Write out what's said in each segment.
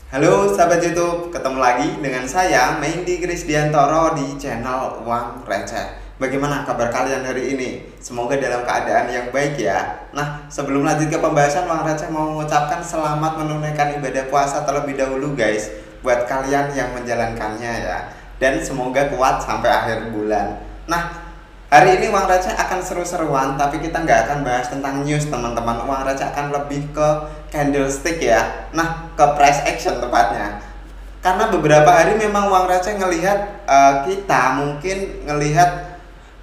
Halo sahabat YouTube, ketemu lagi dengan saya Mendy Krisdiantoro di channel Uang Receh. Bagaimana kabar kalian hari ini? Semoga dalam keadaan yang baik ya. Nah, sebelum lanjut ke pembahasan, Uang Receh mau mengucapkan selamat menunaikan ibadah puasa terlebih dahulu guys, buat kalian yang menjalankannya ya. Dan semoga kuat sampai akhir bulan. Nah, hari ini Uang Receh akan seru-seruan, tapi kita nggak akan bahas tentang news teman-teman. Uang Receh akan lebih ke candlestick ya. Nah, ke price action tepatnya. Karena beberapa hari memang Uang Receh ngelihat kita mungkin ngelihat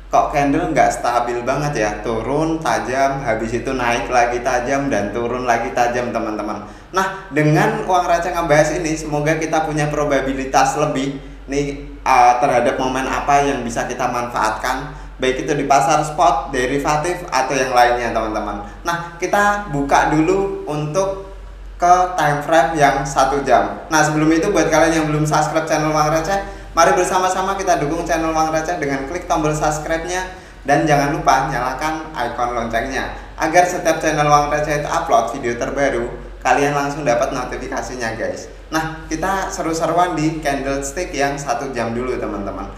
kok candle nggak stabil banget ya, turun tajam, habis itu naik lagi tajam dan turun lagi tajam teman-teman. Nah, dengan Uang Receh ngebahas ini, semoga kita punya probabilitas lebih nih terhadap momen apa yang bisa kita manfaatkan, baik itu di pasar spot, derivatif atau yang lainnya teman-teman. Nah, kita buka dulu untuk ke time frame yang 1 jam. Nah, sebelum itu buat kalian yang belum subscribe channel Uang Receh, mari bersama-sama kita dukung channel Uang Receh dengan klik tombol subscribe-nya dan jangan lupa nyalakan icon loncengnya agar setiap channel Uang Receh itu upload video terbaru, kalian langsung dapat notifikasinya guys. Nah, kita seru-seruan di candlestick yang 1 jam dulu teman-teman.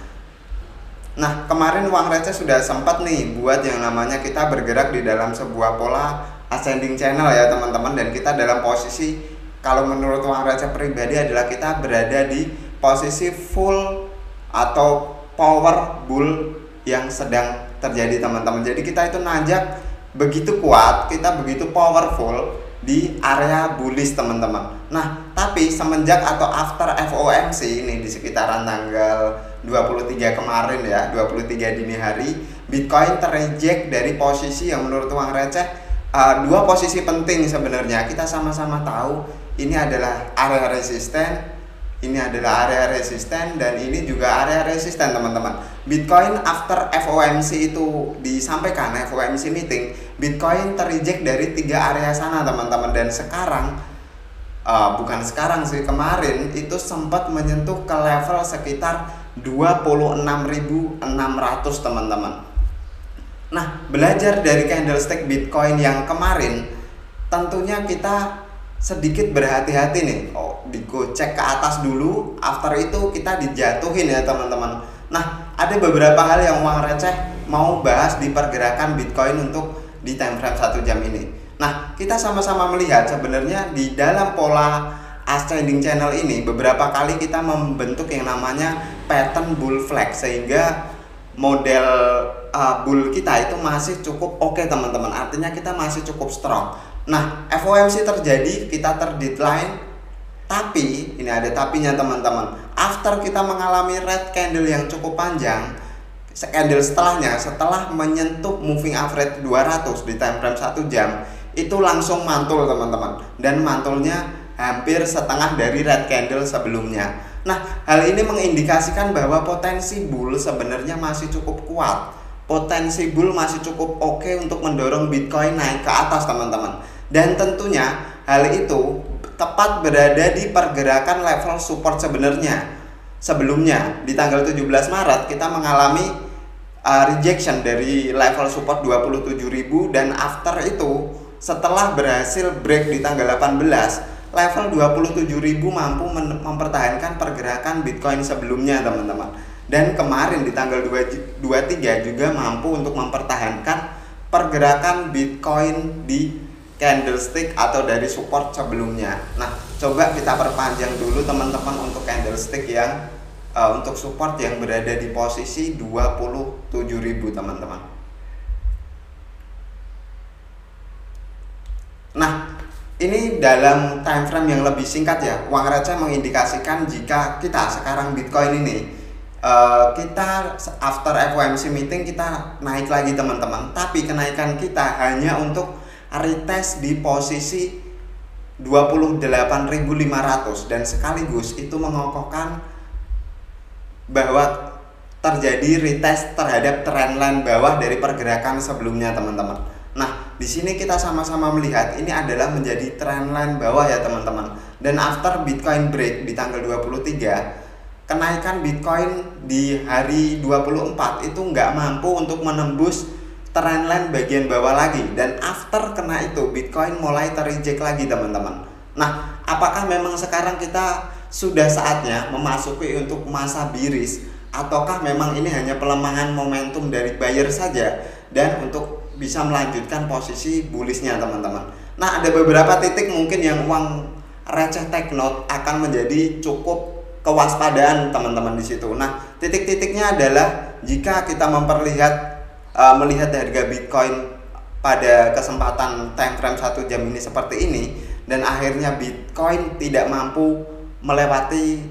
Nah, kemarin Uang Receh sudah sempat nih buat yang namanya kita bergerak di dalam sebuah pola ascending channel ya teman-teman, dan kita dalam posisi, kalau menurut Uang Receh pribadi adalah kita berada di posisi full atau power bull yang sedang terjadi teman-teman. Jadi kita itu nanjak begitu kuat, kita begitu powerful di area bullish teman-teman. Nah, tapi semenjak atau after FOMC ini di sekitaran tanggal 23 kemarin ya, 23 dini hari, Bitcoin tereject dari posisi yang menurut Uang Receh dua posisi penting sebenarnya. Kita sama-sama tahu ini adalah area resisten, ini adalah area resisten, dan ini juga area resisten teman-teman. Bitcoin after FOMC itu disampaikan, FOMC meeting, Bitcoin tereject dari 3 area sana teman-teman. Dan sekarang bukan sekarang sih, kemarin itu sempat menyentuh ke level sekitar 26.600 teman-teman. Nah, belajar dari candlestick Bitcoin yang kemarin, tentunya kita sedikit berhati-hati nih. Digocek ke atas dulu, after itu kita dijatuhin ya teman-teman. Nah, ada beberapa hal yang Uang Receh mau bahas di pergerakan Bitcoin untuk di time frame 1 jam ini. Nah, kita sama-sama melihat sebenarnya di dalam pola ascending channel ini beberapa kali kita membentuk yang namanya pattern bull flag, sehingga model bull kita itu masih cukup oke teman-teman. Artinya kita masih cukup strong. Nah, FOMC terjadi, kita terdecline, tapi ini ada tapinya teman-teman. After kita mengalami red candle yang cukup panjang, candle setelahnya, setelah menyentuh moving average 200 di time frame 1 jam, itu langsung mantul teman-teman. Dan mantulnya hampir setengah dari red candle sebelumnya. Nah, hal ini mengindikasikan bahwa potensi bull sebenarnya masih cukup kuat. Potensi bull masih cukup oke untuk mendorong Bitcoin naik ke atas teman-teman. Dan tentunya hal itu tepat berada di pergerakan level support sebenarnya. Sebelumnya di tanggal 17 Maret kita mengalami rejection dari level support 27.000, dan after itu setelah berhasil break di tanggal 18, level 27.000 mampu mempertahankan pergerakan Bitcoin sebelumnya teman-teman. Dan kemarin di tanggal 23 juga mampu untuk mempertahankan pergerakan Bitcoin di candlestick atau dari support sebelumnya. Nah, coba kita perpanjang dulu teman-teman untuk candlestick yang untuk support yang berada di posisi 27.000 teman-teman. Nah, ini dalam time frame yang lebih singkat ya, Uang Receh mengindikasikan jika kita sekarang Bitcoin ini kita after FOMC meeting kita naik lagi teman-teman, tapi kenaikan kita hanya untuk retest di posisi 28.500, dan sekaligus itu mengokohkan bahwa terjadi retest terhadap trendline bawah dari pergerakan sebelumnya teman-teman. Nah, di sini kita sama-sama melihat ini adalah menjadi trendline bawah ya teman-teman. Dan after Bitcoin break di tanggal 23, kenaikan Bitcoin di hari 24 itu nggak mampu untuk menembus trendline bagian bawah lagi, dan after kena itu Bitcoin mulai tereject lagi teman-teman. Nah, apakah memang sekarang kita sudah saatnya memasuki untuk masa bearish, ataukah memang ini hanya pelemahan momentum dari buyer saja dan untuk bisa melanjutkan posisi bullishnya teman-teman. Nah, ada beberapa titik mungkin yang uang receh take note akan menjadi cukup kewaspadaan teman-teman di situ. Nah, titik-titiknya adalah jika kita melihat harga Bitcoin pada kesempatan time frame 1 jam ini seperti ini, dan akhirnya Bitcoin tidak mampu melewati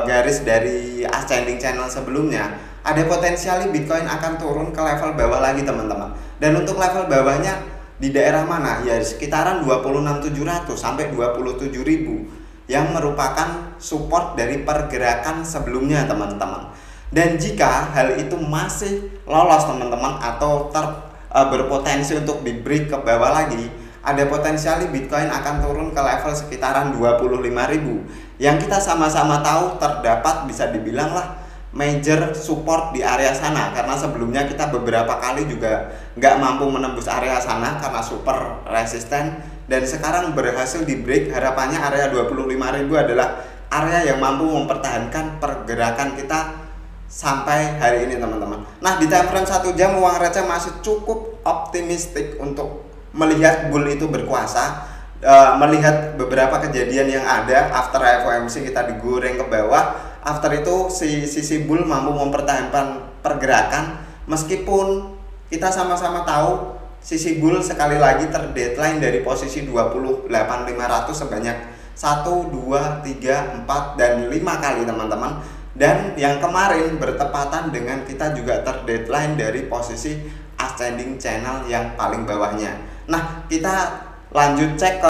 garis dari ascending channel sebelumnya, ada potensial Bitcoin akan turun ke level bawah lagi teman-teman. Dan untuk level bawahnya di daerah mana? Ya sekitaran 26.700 sampai 27.000 yang merupakan support dari pergerakan sebelumnya teman-teman. Dan jika hal itu masih lolos teman-teman atau berpotensi untuk di break ke bawah lagi, ada potensial Bitcoin akan turun ke level sekitaran 25.000 yang kita sama-sama tahu terdapat bisa dibilang lah major support di area sana, karena sebelumnya kita beberapa kali juga nggak mampu menembus area sana karena super resisten, dan sekarang berhasil di break. Harapannya area 25.000 adalah area yang mampu mempertahankan pergerakan kita sampai hari ini teman-teman. Nah, di time frame 1 jam uang receh masih cukup optimistik untuk melihat bull itu berkuasa, melihat beberapa kejadian yang ada. After FOMC kita digoreng ke bawah, after itu sisi bull mampu mempertahankan pergerakan, meskipun kita sama-sama tahu sisi bull sekali lagi terdeadline dari posisi 28.500 sebanyak 1, 2, 3, 4, dan 5 kali teman-teman. Dan yang kemarin bertepatan dengan kita juga terdeadline dari posisi ascending channel yang paling bawahnya. Nah, kita lanjut cek.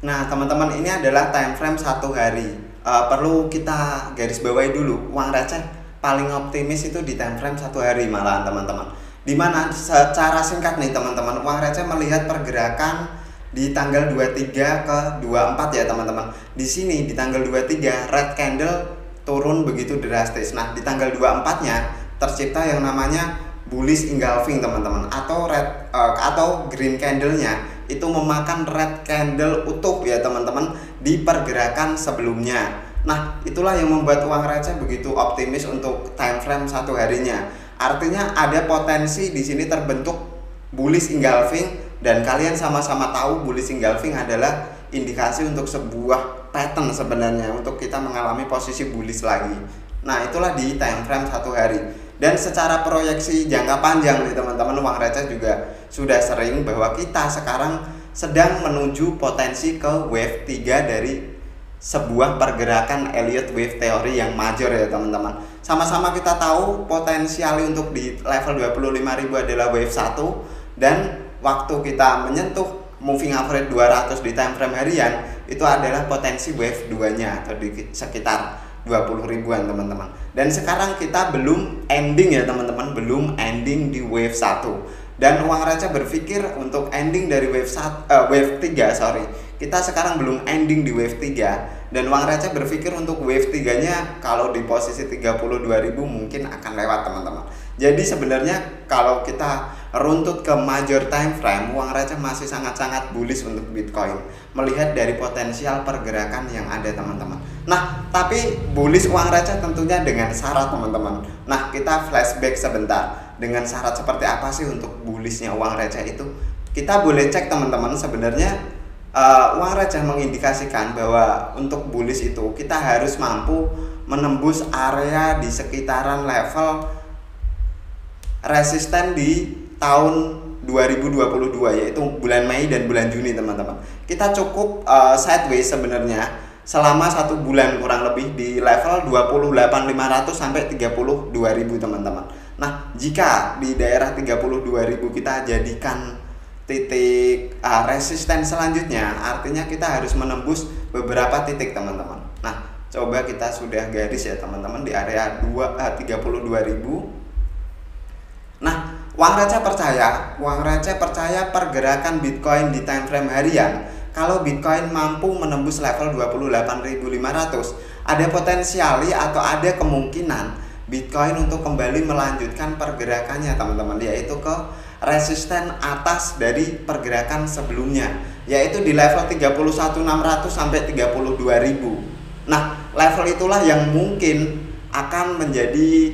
Nah teman-teman, ini adalah time frame 1 hari. Perlu kita garis bawahi dulu, uang receh paling optimis itu di time frame 1 hari malahan teman-teman. Dimana secara singkat nih teman-teman, uang receh melihat pergerakan di tanggal 23 ke 24 ya teman-teman. Di sini di tanggal 23 red candle turun begitu drastis. Nah, di tanggal 24-nya tercipta yang namanya bullish engulfing teman-teman, atau green candle-nya itu memakan red candle utuh ya teman-teman di pergerakan sebelumnya. Nah, itulah yang membuat uang receh begitu optimis untuk time frame 1 harinya. Artinya ada potensi di sini terbentuk bullish engulfing, dan kalian sama-sama tahu bullish engulfing adalah indikasi untuk sebuah pattern sebenarnya untuk kita mengalami posisi bullish lagi. Nah, itulah di time frame 1 hari. Dan secara proyeksi jangka panjang nih teman-teman, uang receh juga sudah sering bahwa kita sekarang sedang menuju potensi ke wave 3 dari sebuah pergerakan Elliott Wave Theory yang major ya teman-teman. Sama-sama kita tahu potensial untuk di level 25.000 adalah wave 1, dan waktu kita menyentuh moving average 200 di time frame harian itu adalah potensi wave 2-nya atau di sekitar 20 ribuan teman-teman. Dan sekarang kita belum ending ya teman-teman, belum ending di wave 1. Dan uang receh berpikir untuk ending dari wave 3, kita sekarang belum ending di wave 3, dan uang receh berpikir untuk wave 3-nya kalau di posisi 32.000 mungkin akan lewat teman-teman. Jadi sebenarnya kalau kita runtut ke major time frame, uang receh masih sangat-sangat bullish untuk Bitcoin, melihat dari potensial pergerakan yang ada teman-teman. Nah, tapi bullish uang receh tentunya dengan syarat teman-teman. Nah, kita flashback sebentar, dengan syarat seperti apa sih untuk bullishnya uang receh itu? Kita boleh cek teman-teman, sebenarnya uang receh mengindikasikan bahwa untuk bullish itu kita harus mampu menembus area di sekitaran level resisten di tahun 2022, yaitu bulan Mei dan bulan Juni teman-teman. Kita cukup sideways sebenarnya selama 1 bulan kurang lebih di level 28.500 sampai 32.000 teman-teman. Nah, jika di daerah 32.000 kita jadikan titik resisten selanjutnya, artinya kita harus menembus beberapa titik teman-teman. Nah, coba kita sudah garis ya teman-teman di area 32.000. Nah, uang receh percaya pergerakan Bitcoin di time frame harian. Kalau Bitcoin mampu menembus level 28.500, ada potensiali atau ada kemungkinan Bitcoin untuk kembali melanjutkan pergerakannya teman-teman, yaitu ke resisten atas dari pergerakan sebelumnya, yaitu di level 31.600 sampai 32.000. Nah, level itulah yang mungkin akan menjadi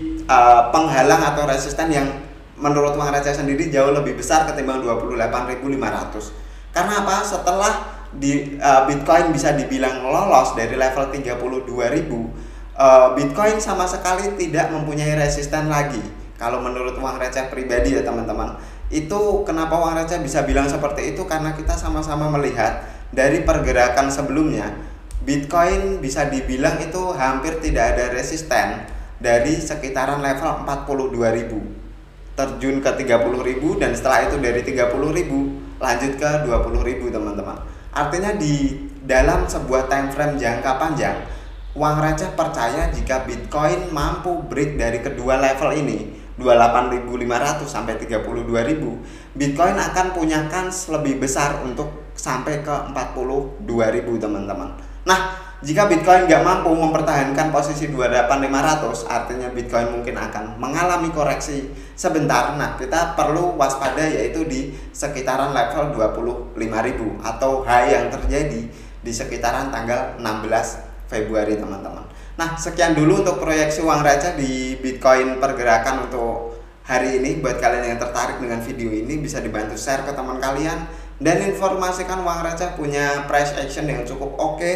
penghalang atau resisten yang menurut uang receh sendiri jauh lebih besar ketimbang 28.500. Karena apa? Setelah Bitcoin bisa dibilang lolos dari level 32.000, Bitcoin sama sekali tidak mempunyai resisten lagi. Kalau menurut uang receh pribadi ya teman-teman, itu kenapa uang receh bisa bilang seperti itu, karena kita sama-sama melihat dari pergerakan sebelumnya Bitcoin bisa dibilang itu hampir tidak ada resisten dari sekitaran level 42.000 terjun ke 30.000, dan setelah itu dari 30.000 lanjut ke 20.000 teman-teman. Artinya di dalam sebuah time frame jangka panjang, uang receh percaya jika Bitcoin mampu break dari kedua level ini, 28.500 sampai 32.000, Bitcoin akan punya kans lebih besar untuk sampai ke 42.000 teman-teman. Nah, jika Bitcoin nggak mampu mempertahankan posisi 28.500, artinya Bitcoin mungkin akan mengalami koreksi sebentar. Nah, kita perlu waspada yaitu di sekitaran level 25.000 atau high yang terjadi di sekitaran tanggal 16 Februari teman-teman. Nah, sekian dulu untuk proyeksi uang receh di Bitcoin pergerakan untuk hari ini. Buat kalian yang tertarik dengan video ini, bisa dibantu share ke teman kalian dan informasikan uang receh punya price action yang cukup oke.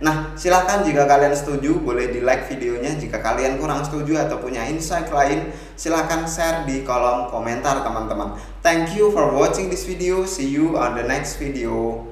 Nah, silahkan jika kalian setuju boleh di like videonya. Jika kalian kurang setuju atau punya insight lain, silahkan share di kolom komentar teman-teman. Thank you for watching this video. See you on the next video.